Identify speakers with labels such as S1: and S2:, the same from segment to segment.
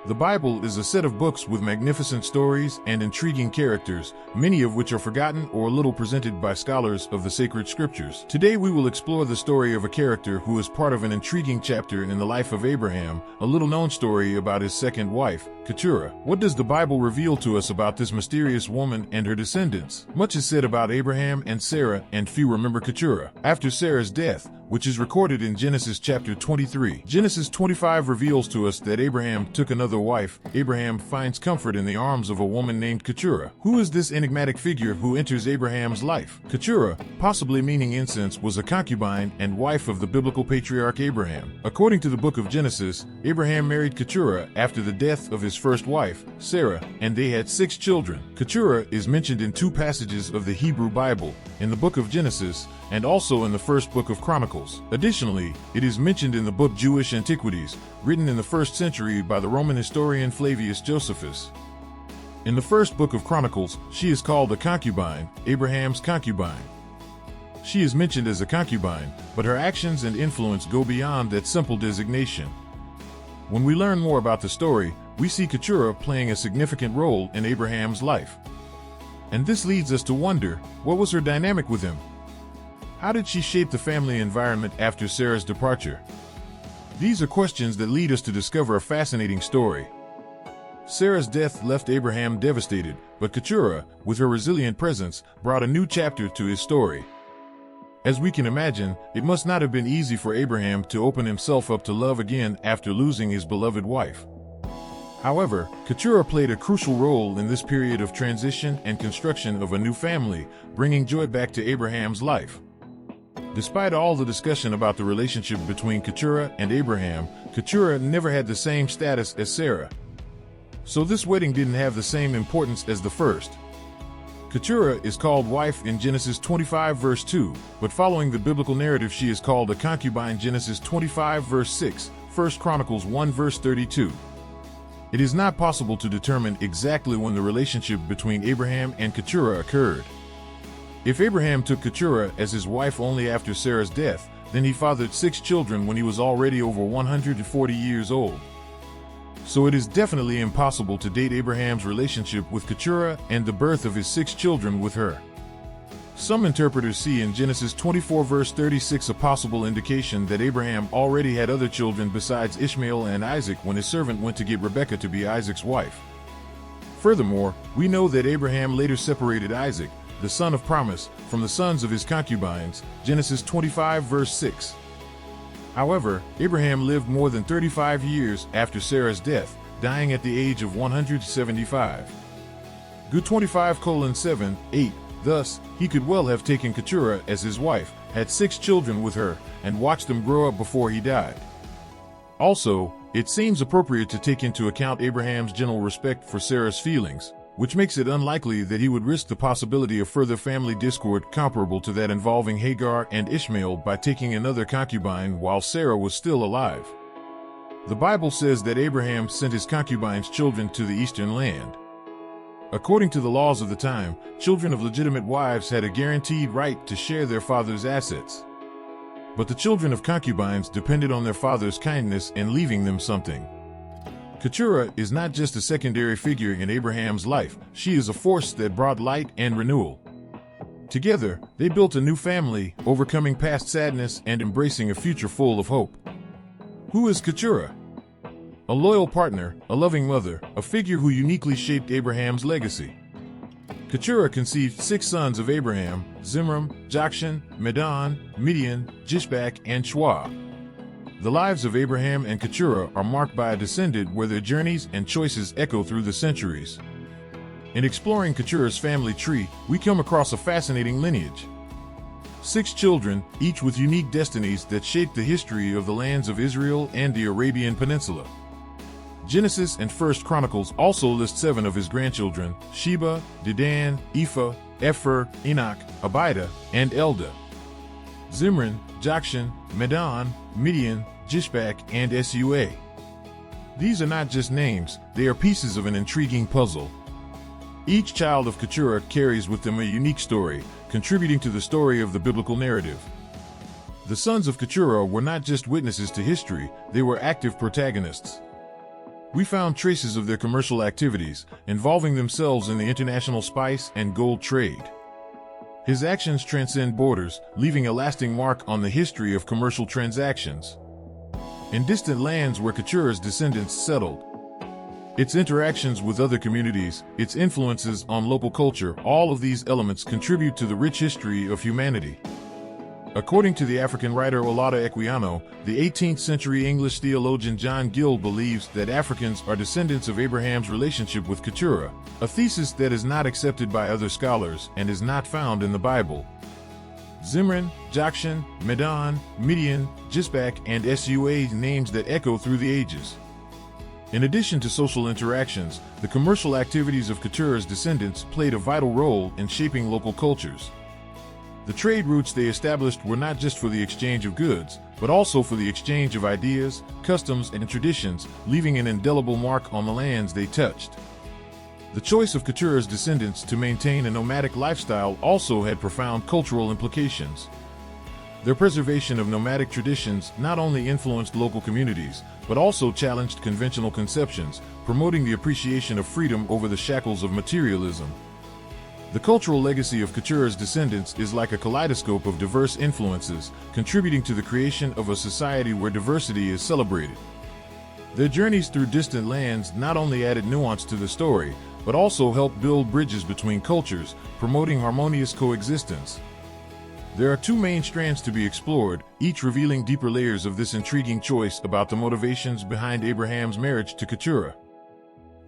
S1: The Bible is a set of books with magnificent stories and intriguing characters, many of which are forgotten or little presented by scholars of the sacred scriptures. Today we will explore the story of a character who is part of an intriguing chapter in the life of Abraham, a little-known story about his second wife, Keturah. What does the Bible reveal to us about this mysterious woman and her descendants? Much is said about Abraham and Sarah, and few remember Keturah. After Sarah's death, which is recorded in Genesis chapter 23, Genesis 25 reveals to us that Abraham took another wife. Abraham finds comfort in the arms of a woman named Keturah. Who is this enigmatic figure who enters Abraham's life? Keturah, possibly meaning incense, was a concubine and wife of the biblical patriarch Abraham. According to the book of Genesis, Abraham married Keturah after the death of his first wife, Sarah, and they had 6 children. Keturah is mentioned in 2 passages of the Hebrew Bible, in the book of Genesis, and also in the first book of Chronicles. Additionally, it is mentioned in the book Jewish Antiquities, written in the 1st century by the Roman historian Flavius Josephus. In the first book of Chronicles, she is called a concubine, Abraham's concubine. She is mentioned as a concubine, but her actions and influence go beyond that simple designation. When we learn more about the story, we see Keturah playing a significant role in Abraham's life. And this leads us to wonder, what was her dynamic with him? How did she shape the family environment after Sarah's departure? These are questions that lead us to discover a fascinating story. Sarah's death left Abraham devastated, but Keturah, with her resilient presence, brought a new chapter to his story. As we can imagine, it must not have been easy for Abraham to open himself up to love again after losing his beloved wife. However, Keturah played a crucial role in this period of transition and construction of a new family, bringing joy back to Abraham's life. Despite all the discussion about the relationship between Keturah and Abraham, Keturah never had the same status as Sarah. So this wedding didn't have the same importance as the first. Keturah is called wife in Genesis 25 verse 2, but following the biblical narrative she is called a concubine Genesis 25 verse 6, 1 Chronicles 1 verse 32. It is not possible to determine exactly when the relationship between Abraham and Keturah occurred. If Abraham took Keturah as his wife only after Sarah's death, then he fathered 6 children when he was already over 140 years old. So it is definitely impossible to date Abraham's relationship with Keturah and the birth of his 6 children with her. Some interpreters see in Genesis 24 verse 36 a possible indication that Abraham already had other children besides Ishmael and Isaac when his servant went to get Rebekah to be Isaac's wife. Furthermore, we know that Abraham later separated Isaac, the son of promise, from the sons of his concubines, Genesis 25 verse 6. However, Abraham lived more than 35 years after Sarah's death, dying at the age of 175. Good 25:7, 8. Thus, he could well have taken Keturah as his wife, had 6 children with her, and watched them grow up before he died. Also, it seems appropriate to take into account Abraham's general respect for Sarah's feelings, which makes it unlikely that he would risk the possibility of further family discord comparable to that involving Hagar and Ishmael by taking another concubine while Sarah was still alive. The Bible says that Abraham sent his concubine's children to the eastern land. According to the laws of the time, children of legitimate wives had a guaranteed right to share their father's assets. But the children of concubines depended on their father's kindness in leaving them something. Keturah is not just a secondary figure in Abraham's life, she is a force that brought light and renewal. Together, they built a new family, overcoming past sadness and embracing a future full of hope. Who is Keturah? A loyal partner, a loving mother, a figure who uniquely shaped Abraham's legacy. Keturah conceived 6 sons of Abraham: Zimram, Jokshan, Medan, Midian, Jishbak, and Shua. The lives of Abraham and Keturah are marked by a descendant where their journeys and choices echo through the centuries. In exploring Keturah's family tree, we come across a fascinating lineage. 6 children, each with unique destinies that shaped the history of the lands of Israel and the Arabian Peninsula. Genesis and 1 Chronicles also list 7 of his grandchildren: Sheba, Dedan, Ephah, Epher, Enoch, Abida, and Eldah. Zimran, Jokshan, Medan, Midian, Jishbak, and Sua. These are not just names, they are pieces of an intriguing puzzle. Each child of Keturah carries with them a unique story, contributing to the story of the biblical narrative. The sons of Keturah were not just witnesses to history, they were active protagonists. We found traces of their commercial activities, involving themselves in the international spice and gold trade. His actions transcend borders, leaving a lasting mark on the history of commercial transactions. In distant lands where KETURA's descendants settled, its interactions with other communities, its influences on local culture, all of these elements contribute to the rich history of humanity. According to the African writer Olaudah Equiano, the 18th century English theologian John Gill believes that Africans are descendants of Abraham's relationship with Keturah, a thesis that is not accepted by other scholars and is not found in the Bible. Zimran, Jokshan, Medan, Midian, Jisbak, and Sua names that echo through the ages. In addition to social interactions, the commercial activities of Keturah's descendants played a vital role in shaping local cultures. The trade routes they established were not just for the exchange of goods, but also for the exchange of ideas, customs, and traditions, leaving an indelible mark on the lands they touched. The choice of Keturah's descendants to maintain a nomadic lifestyle also had profound cultural implications. Their preservation of nomadic traditions not only influenced local communities, but also challenged conventional conceptions, promoting the appreciation of freedom over the shackles of materialism. The cultural legacy of Keturah's descendants is like a kaleidoscope of diverse influences, contributing to the creation of a society where diversity is celebrated. Their journeys through distant lands not only added nuance to the story, but also helped build bridges between cultures, promoting harmonious coexistence. There are two main strands to be explored, each revealing deeper layers of this intriguing choice about the motivations behind Abraham's marriage to Keturah.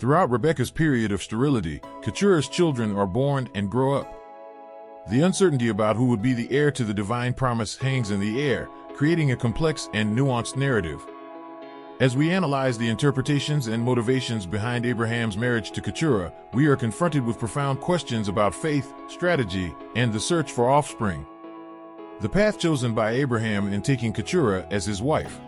S1: Throughout Rebekah's period of sterility, Keturah's children are born and grow up. The uncertainty about who would be the heir to the divine promise hangs in the air, creating a complex and nuanced narrative. As we analyze the interpretations and motivations behind Abraham's marriage to Keturah, we are confronted with profound questions about faith, strategy, and the search for offspring. The path chosen by Abraham in taking Keturah as his wife.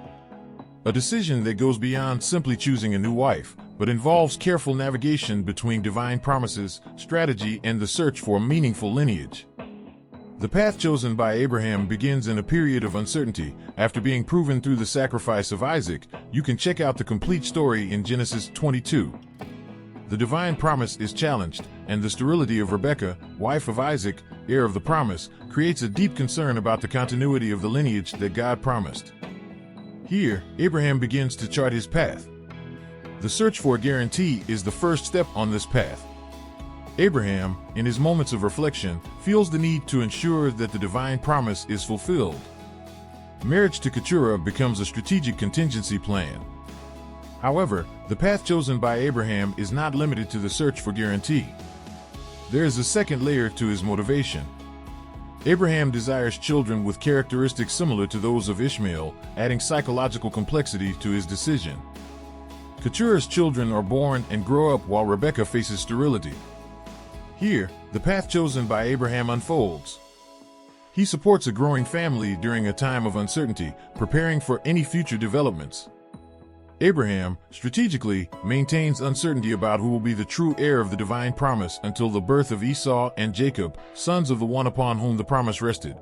S1: A decision that goes beyond simply choosing a new wife, but involves careful navigation between divine promises, strategy, and the search for a meaningful lineage. The path chosen by Abraham begins in a period of uncertainty. After being proven through the sacrifice of Isaac, you can check out the complete story in Genesis 22. The divine promise is challenged, and the sterility of Rebekah, wife of Isaac, heir of the promise, creates a deep concern about the continuity of the lineage that God promised. Here, Abraham begins to chart his path. The search for a guarantee is the first step on this path. Abraham, in his moments of reflection, feels the need to ensure that the divine promise is fulfilled. Marriage to Keturah becomes a strategic contingency plan. However, the path chosen by Abraham is not limited to the search for guarantee. There is a second layer to his motivation. Abraham desires children with characteristics similar to those of Ishmael, adding psychological complexity to his decision. Keturah's children are born and grow up while Rebekah faces sterility. Here, the path chosen by Abraham unfolds. He supports a growing family during a time of uncertainty, preparing for any future developments. Abraham, strategically, maintains uncertainty about who will be the true heir of the divine promise until the birth of Esau and Jacob, sons of the one upon whom the promise rested.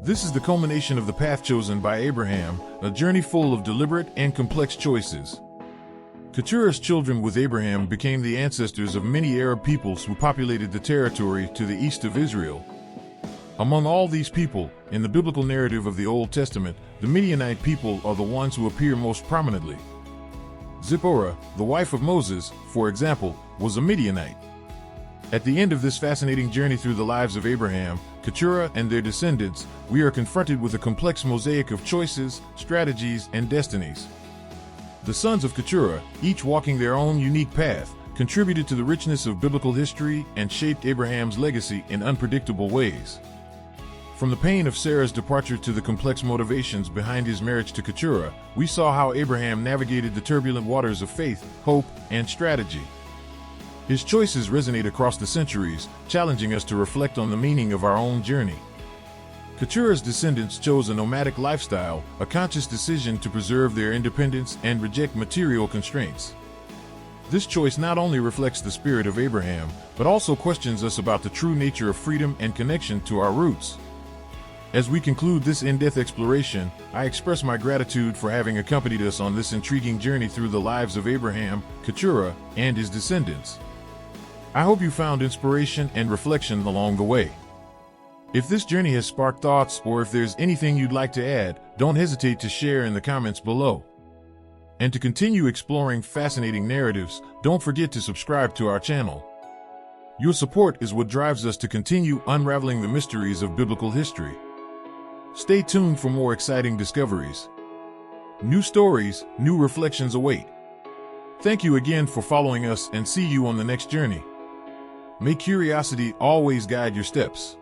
S1: This is the culmination of the path chosen by Abraham, a journey full of deliberate and complex choices. Keturah's children with Abraham became the ancestors of many Arab peoples who populated the territory to the east of Israel. Among all these people, in the biblical narrative of the Old Testament, the Midianite people are the ones who appear most prominently. Zipporah, the wife of Moses, for example, was a Midianite. At the end of this fascinating journey through the lives of Abraham, Keturah, and their descendants, we are confronted with a complex mosaic of choices, strategies, and destinies. The sons of Keturah, each walking their own unique path, contributed to the richness of biblical history and shaped Abraham's legacy in unpredictable ways. From the pain of Sarah's departure to the complex motivations behind his marriage to Keturah, we saw how Abraham navigated the turbulent waters of faith, hope, and strategy. His choices resonate across the centuries, challenging us to reflect on the meaning of our own journey. Keturah's descendants chose a nomadic lifestyle, a conscious decision to preserve their independence and reject material constraints. This choice not only reflects the spirit of Abraham, but also questions us about the true nature of freedom and connection to our roots. As we conclude this in-depth exploration, I express my gratitude for having accompanied us on this intriguing journey through the lives of Abraham, KETURA, and his descendants. I hope you found inspiration and reflection along the way. If this journey has sparked thoughts, or if there's anything you'd like to add, don't hesitate to share in the comments below. And to continue exploring fascinating narratives, don't forget to subscribe to our channel. Your support is what drives us to continue unraveling the mysteries of biblical history. Stay tuned for more exciting discoveries. New stories, new reflections await. Thank you again for following us, and see you on the next journey. May curiosity always guide your steps.